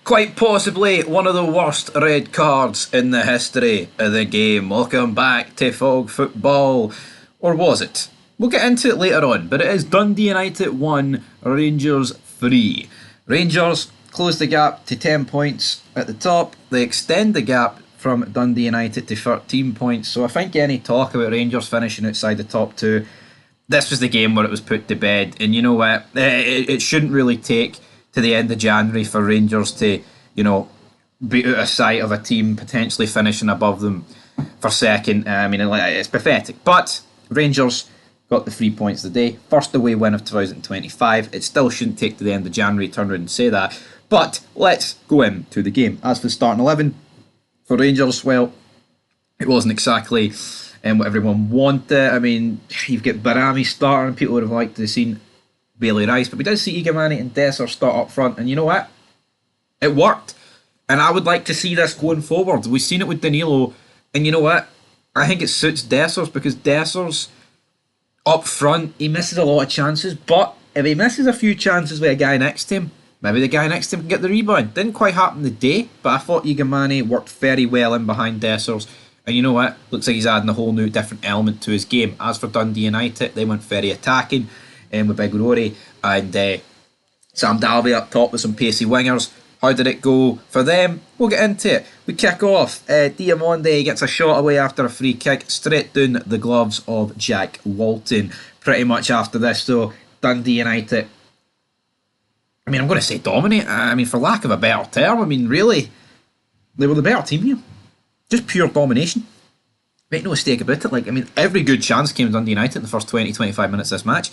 Quite possibly one of the worst red cards in the history of the game. Welcome back to Fog Football. Or was it? We'll get into it later on, but it is Dundee United 1, Rangers 3. Rangers close the gap to 10 points at the top. They extend the gap from Dundee United to 13 points. So I think any talk about Rangers finishing outside the top two, this was the game where it was put to bed. And you know what? It shouldn't really take to the end of January for Rangers to, be out of sight of a team potentially finishing above them for second. I mean, it's pathetic. But Rangers got the 3 points today. First away win of 2025. It still shouldn't take to the end of January to turn around and say that. But let's go into the game. As for the starting 11 for Rangers, well, it wasn't exactly what everyone wanted. I mean, you've got Barami starting. People would have liked to have seen Bailey Rice, but we did see Igamani and Dessers start up front, and you know what? It worked. And I would like to see this going forward. We've seen it with Danilo, and you know what? I think it suits Dessers because Dessers up front, he misses a lot of chances, but if he misses a few chances with a guy next to him, maybe the guy next to him can get the rebound. Didn't quite happen today, but I thought Igamani worked very well in behind Dessers. And you know what? Looks like he's adding a whole new different element to his game. As for Dundee United, they went very attacking with Big Rory and Sam Dalby up top with some pacey wingers. How did it go for them? We'll get into it. We kick off. Diamonde gets a shot away after a free kick straight down the gloves of Jack Walton. Pretty much after this, though, Dundee United, I mean, I'm going to say dominate. I mean, for lack of a better term, I mean, really, they were the better team here. Just pure domination. Make no mistake about it. I mean, every good chance came to Dundee United in the first 20-25 minutes of this match.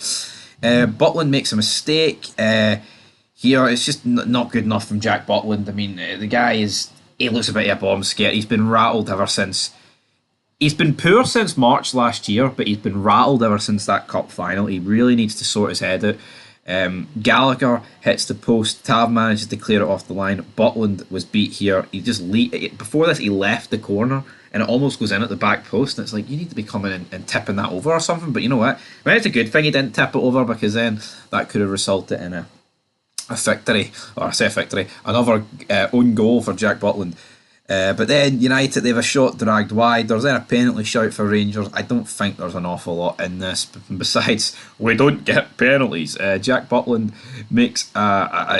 Butland makes a mistake here. It's just not good enough from Jack Butland. I mean, the guy he looks a bit of a bomb scare. He's been rattled ever since. He's been poor since March last year, but he's been rattled ever since that cup final. He really needs to sort his head out. Gallagher hits the post. Tav manages to clear it off the line. Butland was beat here. He just before this he left the corner and it almost goes in at the back post. And it's like, you need to be coming in and tipping that over or something. But you know what? I mean, it's a good thing he didn't tip it over because then that could have resulted in a victory, or I say a victory, another own goal for Jack Butland. But then United, they have a shot dragged wide. There's then a penalty shout for Rangers. I don't think there's an awful lot in this. Besides, we don't get penalties. Jack Butland makes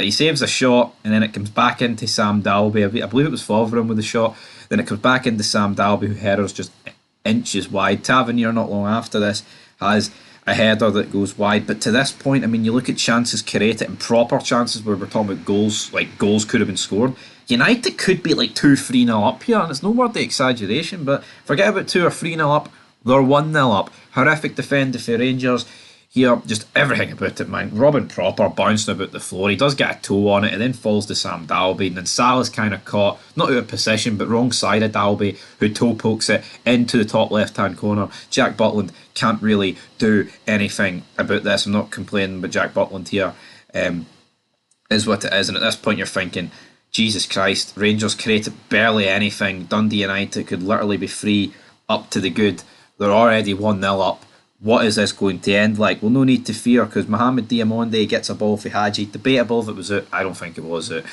he saves a shot, and then it comes back into Sam Dalby. I believe it was Foverin with the shot. Then it comes back into Sam Dalby, who headers just inches wide. Tavernier, not long after this, has a header that goes wide. But to this point, I mean, you look at chances created and proper chances where we're talking about goals, like goals could have been scored. United could be like 2-3-0 up here, and it's no word of exaggeration, but forget about 2 or 3-0 up, they're 1-0 up. Horrific defending for Rangers here, just everything about it, man. Robin Proper bouncing about the floor, he does get a toe on it, and then falls to Sam Dalby, and then Salah's kind of caught, not out of position, but wrong side of Dalby, who toe pokes it into the top left-hand corner. Jack Butland can't really do anything about this. I'm not complaining, but Jack Butland here is what it is, and at this point you're thinking, Jesus Christ, Rangers created barely anything. Dundee United could literally be free up to the good. They're already 1-0 up. What is this going to end like? Well, no need to fear because Mohamed Diamonde gets a ball for Hadji. Debatable if it was out. I don't think it was out.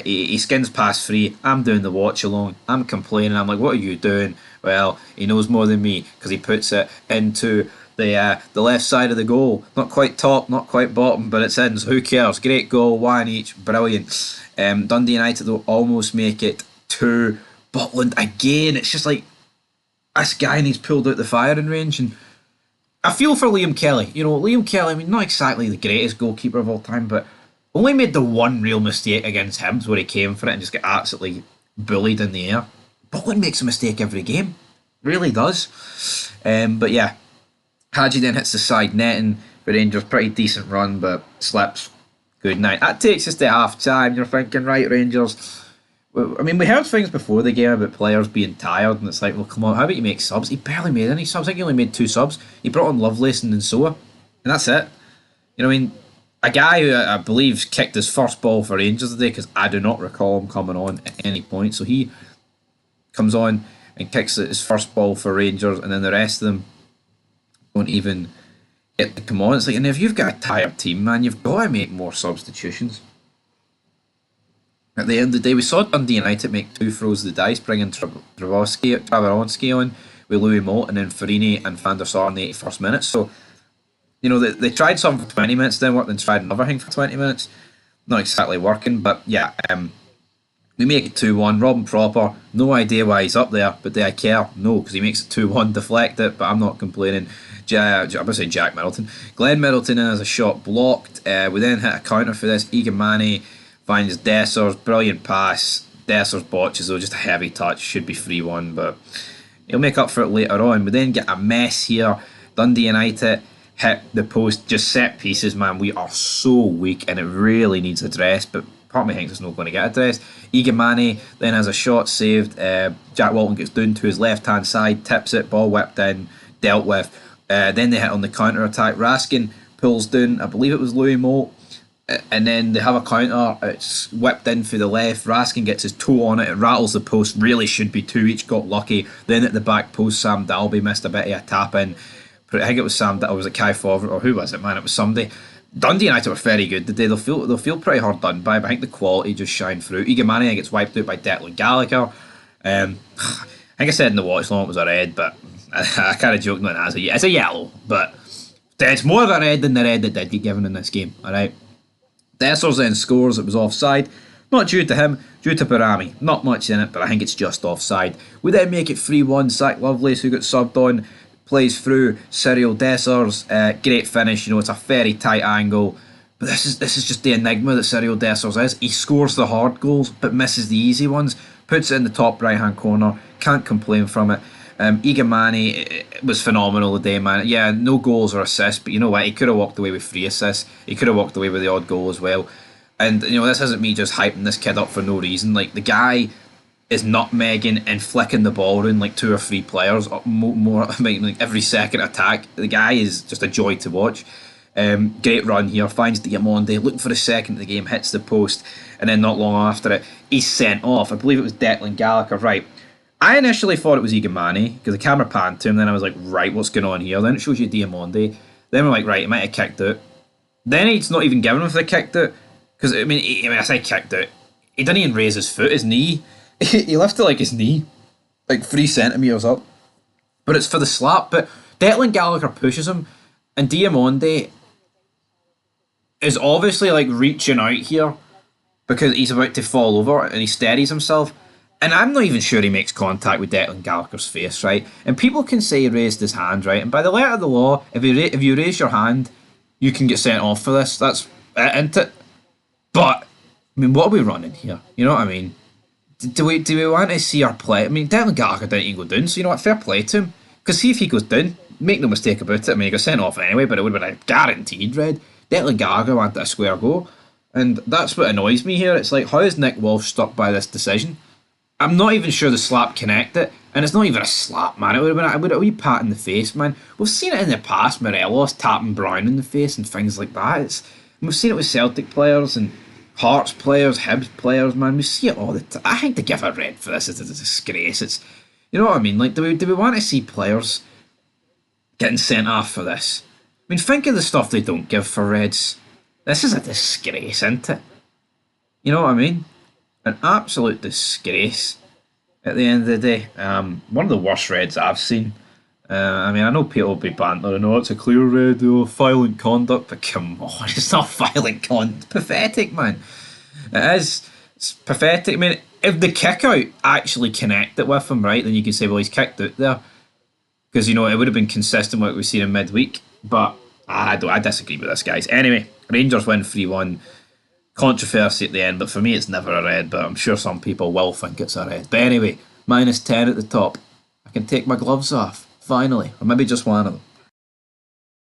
He skins past free. I'm doing the watch along. I'm complaining. I'm like, what are you doing? Well, he knows more than me because he puts it into the left side of the goal. Not quite top, not quite bottom, but it's in. So who cares? Great goal, one each. Brilliant. Dundee United though almost make it 2. Butland again. It's just like this guy and he's pulled out the firing range, and I feel for Liam Kelly. Liam Kelly, I mean, not exactly the greatest goalkeeper of all time, but only made the one real mistake against Hibs where he came for it and just got absolutely bullied in the air. Butland makes a mistake every game. Really does. But yeah, Hadji then hits the side netting for Rangers. Pretty decent run, but slips. Good night. That takes us to half time. You're thinking, right, Rangers. I mean, we heard things before the game about players being tired, and it's like, well, come on, how about you make subs? He barely made any subs. I think he only made 2 subs. He brought on Lovelace and Soa, and that's it. I mean, a guy who I believe kicked his first ball for Rangers today, because I do not recall him coming on at any point. So he comes on and kicks his first ball for Rangers, and then the rest of them don't even get to come on. It's like, and if you've got a tired team, man, you've got to make more substitutions. At the end of the day, we saw Dundee United make two throws of the dice, bringing Travoronsky on with Louis Moult and then Farini and Van der Sar in the 81st minute. So, they tried something for 20 minutes, then worked and tried another thing for 20 minutes. Not exactly working, but yeah, we make it 2-1. Robin Propper, no idea why he's up there, but do I care? No, because he makes it 2-1, deflect it, but I'm not complaining. I'm going to say Jack Middleton. Glenn Middleton has a shot blocked. We then hit a counter for this. Egan Manny finds Dessers, brilliant pass. Dessers botches, though, just a heavy touch, should be 3-1, but he'll make up for it later on. We then get a mess here. Dundee United hit the post, just set pieces, man. We are so weak and it really needs addressed, but part of me thinks it's not going to get addressed. Egan Manny then has a shot saved. Jack Walton gets down to his left hand side, tips it, ball whipped in, dealt with. Then they hit on the counter attack. Raskin pulls down, I believe it was Louis Moult, and then they have a counter. It's whipped in for the left. Raskin gets his toe on it. It rattles the post. Really should be two each. Got lucky. Then at the back post, Sam Dalby missed a bit of a tap in. I think it was Sam. Or was it Kai Fawver? Or who was it? Man, it was somebody. Dundee United were very good today. They'll feel pretty hard done by, but I think the quality just shined through. Egan Manny gets wiped out by Declan Gallagher. I think I said in the watch long it was a red, but I kind of joked that it's a yellow, but it's more of a red than the red that did get given in this game. All right. Dessers then scores. It was offside. Not due to him, due to Barami. Not much in it, but I think it's just offside. We then make it 3-1. Zach Lovelace, who got subbed on, plays through Cyril Dessers. Great finish. It's a very tight angle. But this is just the enigma that Cyril Dessers is. He scores the hard goals, but misses the easy ones. Puts it in the top right hand corner. Can't complain from it. Egan Manny was phenomenal today, man. Yeah, no goals or assists, but you know what? He could have walked away with 3 assists. He could have walked away with the odd goal as well. And this isn't me just hyping this kid up for no reason. Like, the guy is nutmegging and flicking the ball around like 2 or 3 players more like every second attack. The guy is just a joy to watch. Great run here, finds Diamonde, looking for a second of the game, hits the post, and then not long after it, he's sent off. I believe it was Declan Gallagher, right? I initially thought it was Egan Manny because the camera panned to him. Then I was like, right, what's going on here? Then it shows you Diamonde. Then we're like, right, he might have kicked out. Then it's not even given him for the kicked out because I say kicked out. He didn't even raise his foot, his knee. He lifted like his knee, like 3 centimeters up. But it's for the slap. But Declan Gallagher pushes him, and Diamonde is obviously like reaching out here because he's about to fall over and he steadies himself. And I'm not even sure he makes contact with Declan Gallagher's face, right? And people can say he raised his hand, right? And by the letter of the law, if you raise your hand, you can get sent off for this. That's it, isn't it? But, what are we running here? You know what I mean? Do we want to see our play? Declan Gallagher didn't even go down, so you know what? Fair play to him. Because see if he goes down, make no mistake about it. He got sent off anyway, but it would have been a guaranteed red. Declan Gallagher wanted a square goal. And that's what annoys me here. It's like, how is Nick Walsh stuck by this decision? I'm not even sure the slap connected, and it's not even a slap, man. It would have been a wee pat in the face, man. We've seen it in the past, Morelos tapping Brown in the face and things like that. We've seen it with Celtic players and Hearts players, Hibs players, man. We see it all the time. I think to give a red for this is a disgrace. It's, you know what I mean? Like, do we want to see players getting sent off for this? Think of the stuff they don't give for reds. This is a disgrace, isn't it? You know what I mean? An absolute disgrace at the end of the day. One of the worst reds I've seen. I know people will be bantering, it's a clear red, violent conduct, but come on, it's not violent conduct. It's pathetic, man. It is. It's pathetic. If the kick out actually connected with him, right, then you can say, well, he's kicked out there. Because, it would have been consistent with what we've seen in midweek. But I disagree with this, guys. Anyway, Rangers win 3-1. Controversy at the end, but for me it's never a red, but I'm sure some people will think it's a red. But anyway, -10 at the top. I can take my gloves off, finally, or maybe just one of them.